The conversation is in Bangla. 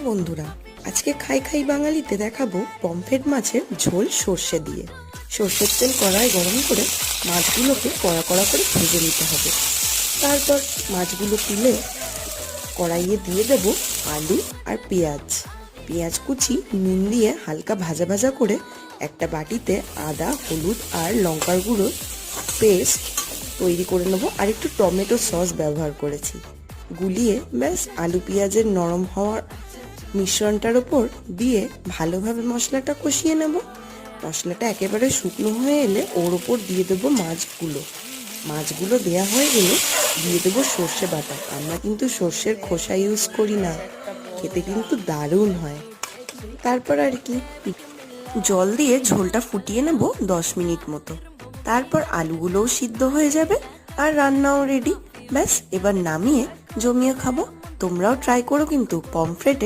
বন্ধুরা, আজকে খাই খাই বাঙালিতে দেখাবো পমফ্রেট মাছের ঝোল সর্ষে দিয়ে। সর্ষের তেল কড়াই গরম করে মাছগুলোকে কড়া কড়া করে ভেজে নিতে হবে। তারপর মাছগুলো তুলে কড়াইয়ে দিয়ে দেব আলু আর পেঁয়াজ। পেঁয়াজ কুচি নুন দিয়ে হালকা ভাজা ভাজা করে একটা বাটিতে আদা, হলুদ আর লঙ্কার গুঁড়ো পেস্ট তৈরি করে নেবো। আর একটু টমেটো সস ব্যবহার করেছি। গুলিয়ে ব্যাস আলু পেঁয়াজের নরম হওয়ার মিশ্রণটার ওপর দিয়ে ভালোভাবে মশলাটা কষিয়ে নেব। মশলাটা একেবারে শুকনো হয়ে এলে ওর ওপর দিয়ে দেবো মাছগুলো দেয়া হয়ে গেলে দিয়ে দেবো সর্ষে বাটা। আমরা কিন্তু সর্ষের খোসা ইউজ করি না, খেতে কিন্তু দারুণ হয়। তারপর আর কি, জল দিয়ে ঝোলটা ফুটিয়ে নেব 10 মিনিট মতো। তারপর আলুগুলোও সিদ্ধ হয়ে যাবে আর রান্নাও রেডি। ব্যাস এবার নামিয়ে জমিয়ে খাবো। তোমরাও ট্রাই করো কিন্তু পমফ্রেটের